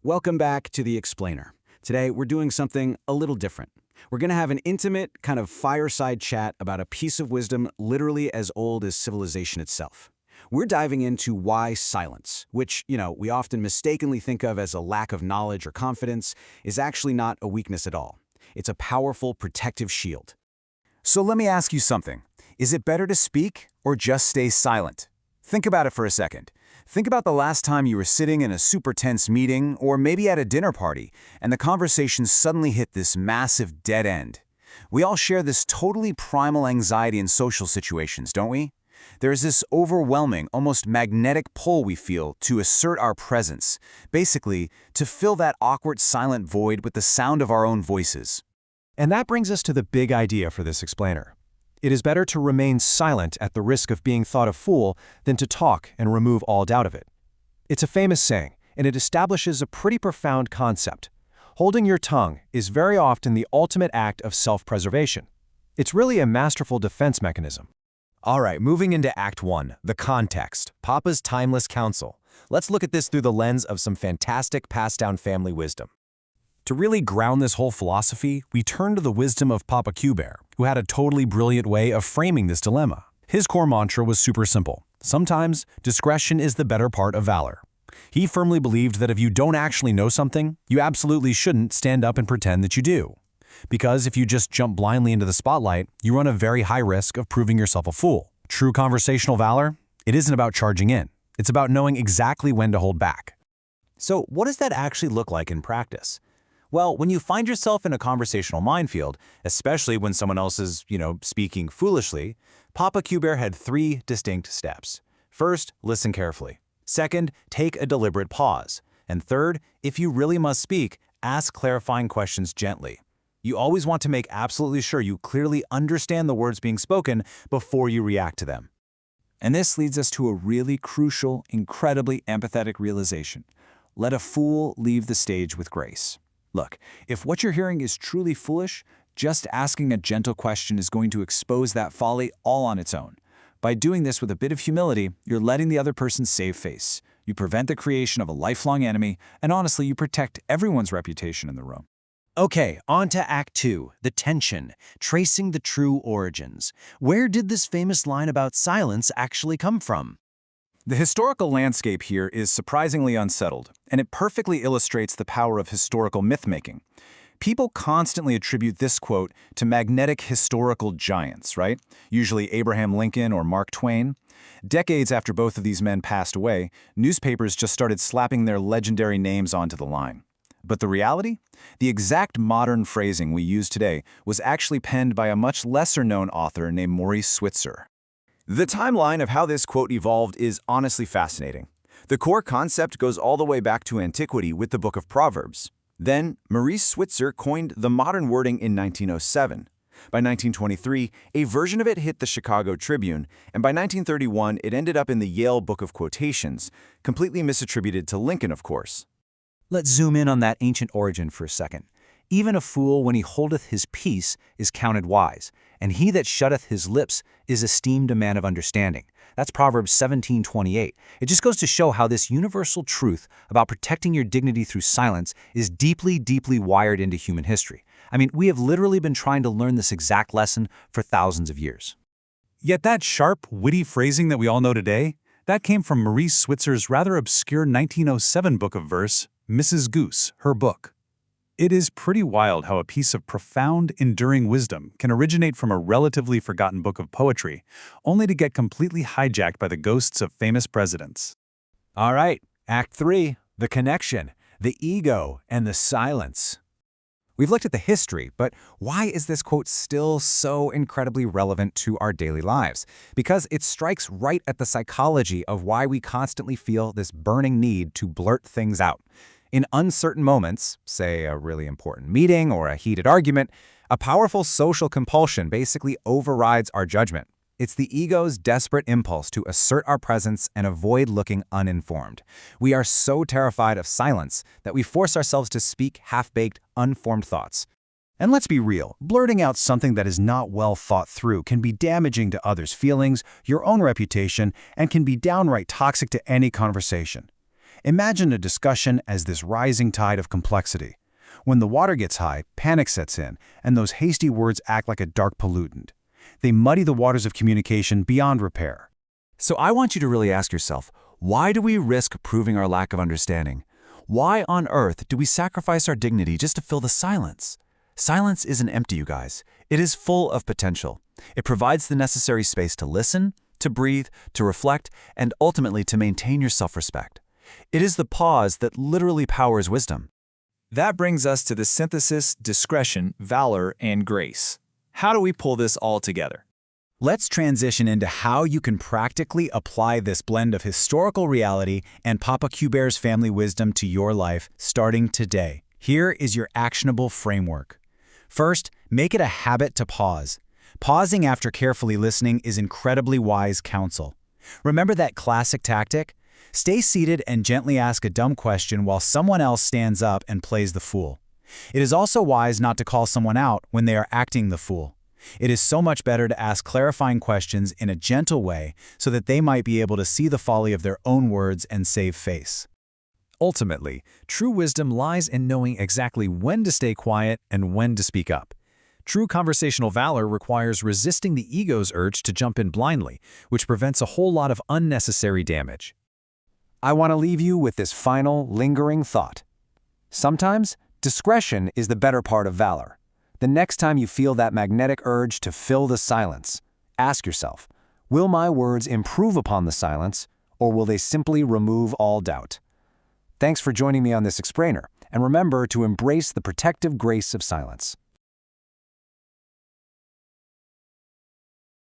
Welcome back to The Explainer. Today, we're doing something a little different. We're going to have an intimate, kind of fireside chat about a piece of wisdom literally as old as civilization itself. We're diving into why silence, which, we often mistakenly think of as a lack of knowledge or confidence, is actually not a weakness at all. It's a powerful protective shield. So let me ask you something. Is it better to speak or just stay silent? Think about it for a second. Think about the last time you were sitting in a super tense meeting or maybe at a dinner party and the conversation suddenly hit this massive dead end. We all share this totally primal anxiety in social situations, don't we? There's this overwhelming, almost magnetic pull we feel to assert our presence, basically to fill that awkward silent void with the sound of our own voices. And that brings us to the big idea for this explainer. It is better to remain silent at the risk of being thought a fool than to talk and remove all doubt of it. It's a famous saying, and it establishes a pretty profound concept. Holding your tongue is very often the ultimate act of self-preservation. It's really a masterful defense mechanism. All right, moving into Act 1, the context, Papa's timeless counsel. Let's look at this through the lens of some fantastic passed-down family wisdom. To really ground this whole philosophy, we turn to the wisdom of Papa Q-Bear, who had a totally brilliant way of framing this dilemma. His core mantra was super simple. Sometimes, discretion is the better part of valor. He firmly believed that if you don't actually know something, you absolutely shouldn't stand up and pretend that you do. Because if you just jump blindly into the spotlight, you run a very high risk of proving yourself a fool. True conversational valor? It isn't about charging in. It's about knowing exactly when to hold back. So what does that actually look like in practice? Well, when you find yourself in a conversational minefield, especially when someone else is, speaking foolishly, Papa Q-Bear had 3 distinct steps. First, listen carefully. Second, take a deliberate pause. And third, if you really must speak, ask clarifying questions gently. You always want to make absolutely sure you clearly understand the words being spoken before you react to them. And this leads us to a really crucial, incredibly empathetic realization. Let a fool leave the stage with grace. Look, if what you're hearing is truly foolish, just asking a gentle question is going to expose that folly all on its own. By doing this with a bit of humility, you're letting the other person save face. You prevent the creation of a lifelong enemy, and honestly, you protect everyone's reputation in the room. Okay, on to Act 2, the tension, tracing the true origins. Where did this famous line about silence actually come from? The historical landscape here is surprisingly unsettled, and it perfectly illustrates the power of historical myth-making. People constantly attribute this quote to magnetic historical giants, right? Usually Abraham Lincoln or Mark Twain. Decades after both of these men passed away, newspapers just started slapping their legendary names onto the line. But the reality? The exact modern phrasing we use today was actually penned by a much lesser-known author named Maurice Switzer. The timeline of how this quote evolved is honestly fascinating. The core concept goes all the way back to antiquity with the Book of Proverbs. Then, Maurice Switzer coined the modern wording in 1907. By 1923, a version of it hit the Chicago Tribune, and by 1931, it ended up in the Yale Book of Quotations, completely misattributed to Lincoln, of course. Let's zoom in on that ancient origin for a second. Even a fool, when he holdeth his peace, is counted wise, and he that shutteth his lips is esteemed a man of understanding. That's Proverbs 17:28. It just goes to show how this universal truth about protecting your dignity through silence is deeply, deeply wired into human history. I mean, we have literally been trying to learn this exact lesson for thousands of years. Yet that sharp, witty phrasing that we all know today, that came from Maurice Switzer's rather obscure 1907 book of verse, Mrs. Goose, her book. It is pretty wild how a piece of profound, enduring wisdom can originate from a relatively forgotten book of poetry, only to get completely hijacked by the ghosts of famous presidents. All right, Act 3, the connection, the ego, and the silence. We've looked at the history, but why is this quote still so incredibly relevant to our daily lives? Because it strikes right at the psychology of why we constantly feel this burning need to blurt things out. In uncertain moments, say a really important meeting or a heated argument, a powerful social compulsion basically overrides our judgment. It's the ego's desperate impulse to assert our presence and avoid looking uninformed. We are so terrified of silence that we force ourselves to speak half-baked, unformed thoughts. And let's be real, blurting out something that is not well thought through can be damaging to others' feelings, your own reputation, and can be downright toxic to any conversation. Imagine a discussion as this rising tide of complexity. When the water gets high, panic sets in, and those hasty words act like a dark pollutant. They muddy the waters of communication beyond repair. So I want you to really ask yourself, why do we risk proving our lack of understanding? Why on earth do we sacrifice our dignity just to fill the silence? Silence isn't empty, you guys. It is full of potential. It provides the necessary space to listen, to breathe, to reflect, and ultimately to maintain your self-respect. It is the pause that literally powers wisdom. That brings us to the synthesis, discretion, valor, and grace. How do we pull this all together? Let's transition into how you can practically apply this blend of historical reality and Papa Q-Bear's family wisdom to your life starting today. Here is your actionable framework. First, make it a habit to pause. Pausing after carefully listening is incredibly wise counsel. Remember that classic tactic? Stay seated and gently ask a dumb question while someone else stands up and plays the fool. It is also wise not to call someone out when they are acting the fool. It is so much better to ask clarifying questions in a gentle way so that they might be able to see the folly of their own words and save face. Ultimately, true wisdom lies in knowing exactly when to stay quiet and when to speak up. True conversational valor requires resisting the ego's urge to jump in blindly, which prevents a whole lot of unnecessary damage. I want to leave you with this final, lingering thought. Sometimes, discretion is the better part of valor. The next time you feel that magnetic urge to fill the silence, ask yourself, will my words improve upon the silence, or will they simply remove all doubt? Thanks for joining me on this explainer, and remember to embrace the protective grace of silence.